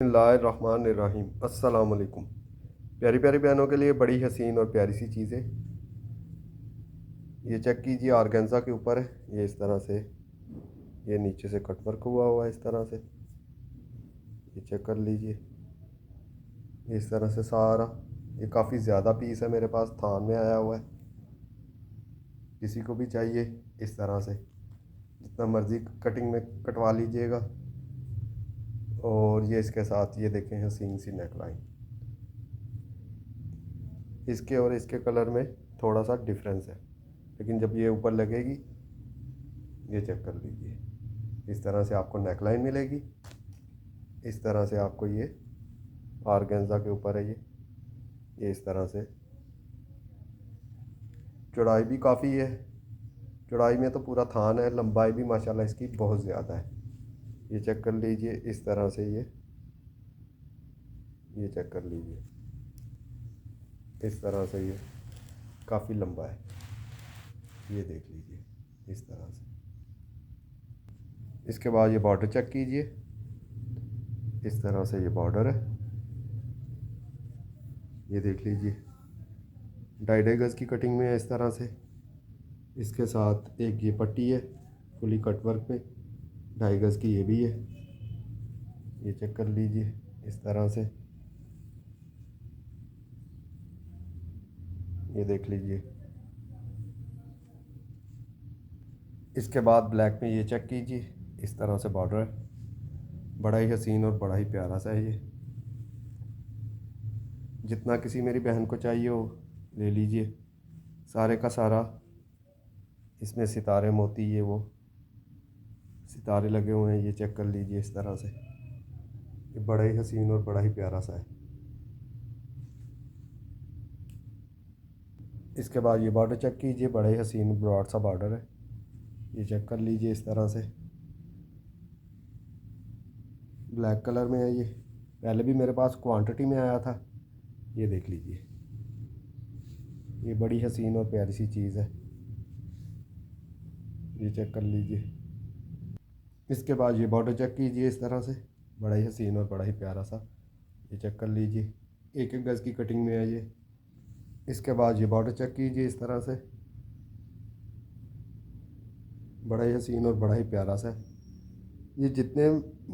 बिस्मिल्लाहिर्रहमानिर्रहीम। अस्सलाम वालेकुम। प्यारी प्यारी बहनों के लिए बड़ी हसीन और प्यारी सी चीज़ें। ये चेक कीजिए, आर्गेन्जा के ऊपर है ये इस तरह से। ये नीचे से कटवर्क हुआ हुआ है इस तरह से। ये चेक कर लीजिए, इस तरह से सारा। ये काफ़ी ज़्यादा पीस है, मेरे पास थान में आया हुआ है। किसी को भी चाहिए इस तरह से जितना मर्ज़ी कटिंग में कटवा लीजिएगा। और ये इसके साथ ये देखें हसीन सी नेकलाइन। इसके और इसके कलर में थोड़ा सा डिफरेंस है, लेकिन जब ये ऊपर लगेगी, ये चेक कर लीजिए, इस तरह से आपको नेकलाइन मिलेगी। इस तरह से आपको ये आर्गेन्जा के ऊपर है ये इस तरह से। चौड़ाई भी काफ़ी है, चौड़ाई में तो पूरा थान है। लंबाई भी माशाल्लाह इसकी बहुत ज़्यादा है। ये चेक कर लीजिए इस तरह से। ये चेक कर लीजिए इस तरह से। ये काफ़ी लंबा है, ये देख लीजिए इस तरह से। इसके बाद ये बॉर्डर चेक कीजिए, इस तरह से ये बॉर्डर है। ये देख लीजिए 2.5 गज़ की कटिंग में है इस तरह से। इसके साथ एक ये पट्टी है फुली कटवर्क में, 2.5 गज़ की ये भी है। ये चेक कर लीजिए इस तरह से। ये देख लीजिए। इसके बाद ब्लैक में ये चेक कीजिए, इस तरह से बॉर्डर है। बड़ा ही हसीन और बड़ा ही प्यारा सा है ये। जितना किसी मेरी बहन को चाहिए हो ले लीजिए। सारे का सारा इसमें सितारे मोती ये वो सितारे लगे हुए हैं। ये चेक कर लीजिए इस तरह से। ये बड़ा ही हसीन और बड़ा ही प्यारा सा है। इसके बाद ये बॉर्डर चेक कीजिए, बड़ा ही हसीन ब्रॉड सा बॉर्डर है। ये चेक कर लीजिए इस तरह से। ब्लैक कलर में है ये, पहले भी मेरे पास क्वांटिटी में आया था। ये देख लीजिए, ये बड़ी हसीन और प्यारी सी चीज़ है। ये चेक कर लीजिए। इसके बाद ये बॉर्डर चेक कीजिए इस तरह से, बड़ा ही हसीन और बड़ा ही प्यारा सा। ये चेक कर लीजिए, 1-1 गज़ की कटिंग में है ये। इसके बाद ये बॉर्डर चेक कीजिए इस तरह से, बड़ा ही हसीन और बड़ा ही प्यारा सा है। ये जितने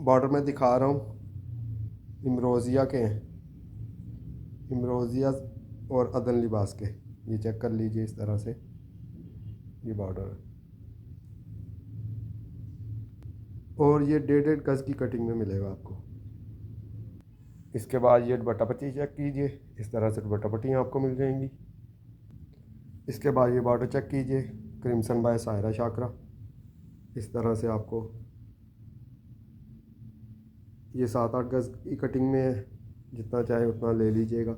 बॉर्डर में दिखा रहा हूँ इमरोज़िया के हैं, इमरोज़िया और अदन लिबास के। ये चेक कर लीजिए इस तरह से, ये बॉर्डर है। और ये 1.5 गज़ की कटिंग में मिलेगा आपको। इसके बाद ये दुपट्टा पट्टी चेक कीजिए, इस तरह से दुपट्टा पट्टियाँ आपको मिल जाएंगी। इसके बाद ये बॉर्डर चेक कीजिए, क्रिम्सन बाय सायरा शाकरा। इस तरह से आपको ये 7-8 गज़ की कटिंग में है, जितना चाहे उतना ले लीजिएगा।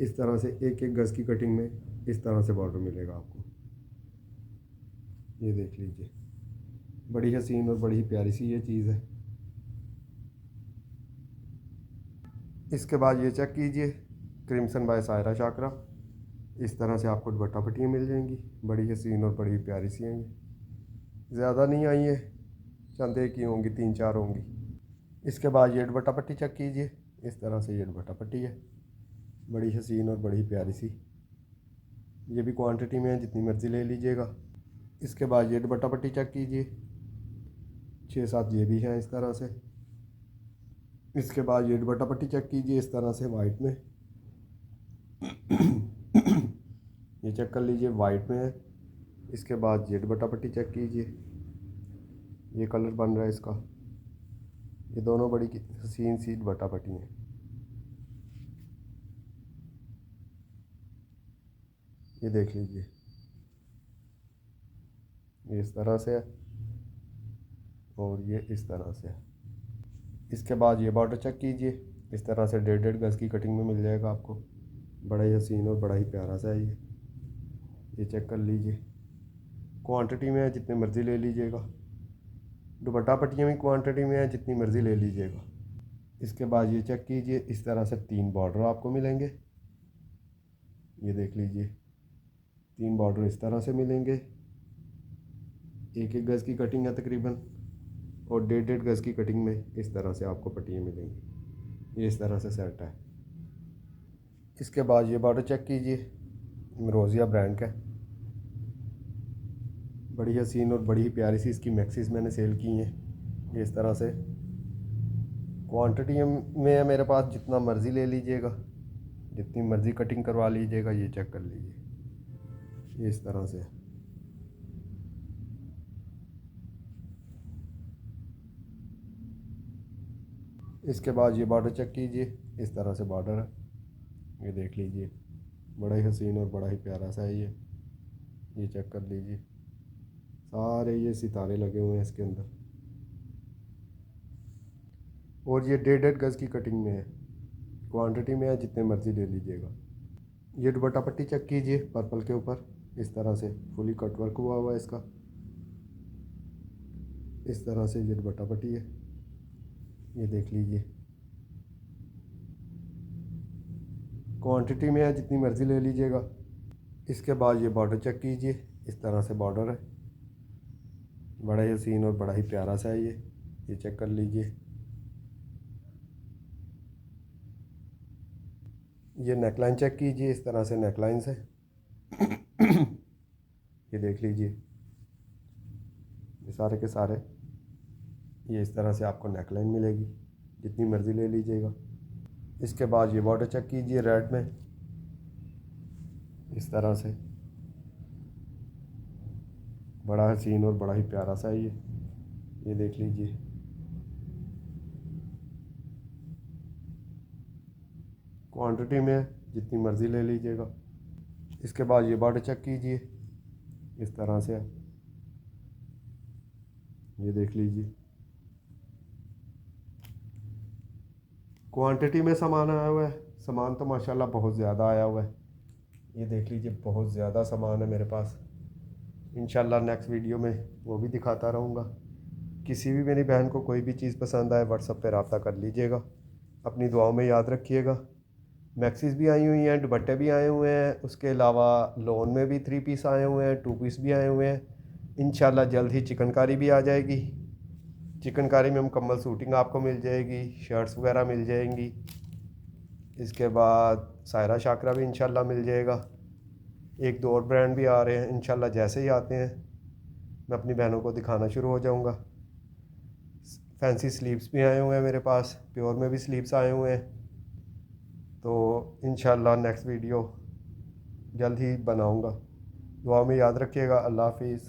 इस तरह से 1-1 गज़ की कटिंग में इस तरह से बॉर्डर मिलेगा आपको। ये देख लीजिए, बड़ी हसीन और बड़ी प्यारी सी ये चीज़ है। इसके बाद ये चेक कीजिए, क्रिम्सन बाय सायरा शाकरा। इस तरह से आपको दुपट्टा पट्टियाँ मिल जाएंगी, बड़ी हसीन और बड़ी प्यारी सी हैं ये। ज़्यादा नहीं आई है, चंद एक ही होंगी, 3-4 होंगी। इसके बाद ये दुपट्टा पट्टी चेक कीजिए, इस तरह से ये दुपट्टा पट्टी है, बड़ी हसीन और बड़ी प्यारी सी। ये भी क्वांटिटी में है, जितनी मर्ज़ी ले लीजिएगा। इसके बाद ये दुपट्टा पट्टी चेक कीजिए, 6-7 ये भी हैं इस तरह से। इसके बाद ये दुपट्टा पट्टी चेक कीजिए इस तरह से वाइट में। ये चेक कर लीजिए वाइट में है। इसके बाद ये दुपट्टा पट्टी चेक कीजिए, ये कलर बन रहा है इसका। ये दोनों बड़ी हसीन सी दुपट्टा पट्टी हैं। ये देख लीजिए, ये इस तरह से है और ये इस तरह से है। इसके बाद ये बॉर्डर चेक कीजिए, इस तरह से 1.5 गज़ की कटिंग में मिल जाएगा आपको। बड़ा ही हसीन और बड़ा ही प्यारा सा है ये चेक कर लीजिए। क्वांटिटी में है, जितनी मर्ज़ी ले लीजिएगा। दुपट्टा पट्टियाँ भी क्वांटिटी में है, जितनी मर्ज़ी ले लीजिएगा। इसके बाद ये चेक कीजिए, इस तरह से 3 बॉर्डर आपको मिलेंगे। ये देख लीजिए, 3 बॉर्डर इस तरह से मिलेंगे। 1-1 गज़ की कटिंग है तकरीबन, और 1.5 गज़ की कटिंग में इस तरह से आपको पट्टियाँ मिलेंगी। ये इस तरह से सेट है। इसके बाद ये बॉर्डर चेक कीजिए, रोज़िया ब्रांड का, बड़ी हसीन और बड़ी ही प्यारी सी इसकी मैक्सीज मैंने सेल की हैं। ये इस तरह से क्वांटिटी में है मेरे पास, जितना मर्ज़ी ले लीजिएगा, जितनी मर्ज़ी कटिंग करवा लीजिएगा। ये चेक कर लीजिए, ये इस तरह से। इसके बाद ये बॉर्डर चेक कीजिए, इस तरह से बॉर्डर है, ये देख लीजिए, बड़ा ही हसीन और बड़ा ही प्यारा सा है ये चेक कर लीजिए। सारे ये सितारे लगे हुए हैं इसके अंदर, और ये 1.5 गज़ की कटिंग में है, क्वांटिटी में है, जितने मर्ज़ी ले लीजिएगा। ये दुपट्टा पट्टी चेक कीजिए, पर्पल के ऊपर इस तरह से फुली कट वर्क हुआ हुआ है इसका। इस तरह से ये दुपट्टा पट्टी है, ये देख लीजिए, क्वांटिटी में है, जितनी मर्ज़ी ले लीजिएगा। इसके बाद ये बॉर्डर चेक कीजिए, इस तरह से बॉर्डर है, बड़ा ही हसीन और बड़ा ही प्यारा सा है ये चेक कर लीजिए। ये नेकलाइन चेक कीजिए, इस तरह से नेकलाइन है, ये देख लीजिए, ये सारे के सारे ये इस तरह से आपको नेकलाइन मिलेगी, जितनी मर्ज़ी ले लीजिएगा। इसके बाद ये बॉर्डर चेक कीजिए रेड में, इस तरह से बड़ा हसीन और बड़ा ही प्यारा सा है ये देख लीजिए। क्वांटिटी में जितनी मर्ज़ी ले लीजिएगा। इसके बाद ये बॉर्डर चेक कीजिए, इस तरह से है, ये देख लीजिए, क्वांटिटी में सामान आया हुआ है। सामान तो माशाल्लाह बहुत ज़्यादा आया हुआ है, ये देख लीजिए, बहुत ज़्यादा सामान है मेरे पास। इंशाल्लाह नेक्स्ट वीडियो में वो भी दिखाता रहूँगा। किसी भी मेरी बहन को कोई भी चीज़ पसंद आए, व्हाट्सएप पे रब्ता कर लीजिएगा। अपनी दुआओं में याद रखिएगा। मैक्सीज भी आई हुई हैं, दुपट्टे भी आए हुए हैं, उसके अलावा लोन में भी 3 पीस आए हुए हैं, 2 पीस भी आए हुए हैं। इंशाल्लाह जल्द ही चिकनकारी भी आ जाएगी। चिकनकारी में मुकम्मल सूटिंग आपको मिल जाएगी, शर्ट्स वगैरह मिल जाएंगी। इसके बाद सायरा शाकरा भी इंशाल्लाह मिल जाएगा। 1-2 और ब्रांड भी आ रहे हैं, इंशाल्लाह जैसे ही आते हैं मैं अपनी बहनों को दिखाना शुरू हो जाऊंगा। फैंसी स्लीव्स भी आए हुए हैं मेरे पास, प्योर में भी स्लीव्स आए हुए हैं। तो इंशाल्लाह नेक्स्ट वीडियो जल्द ही बनाऊंगा। दुआ में याद रखिएगा। अल्लाह हाफिज़।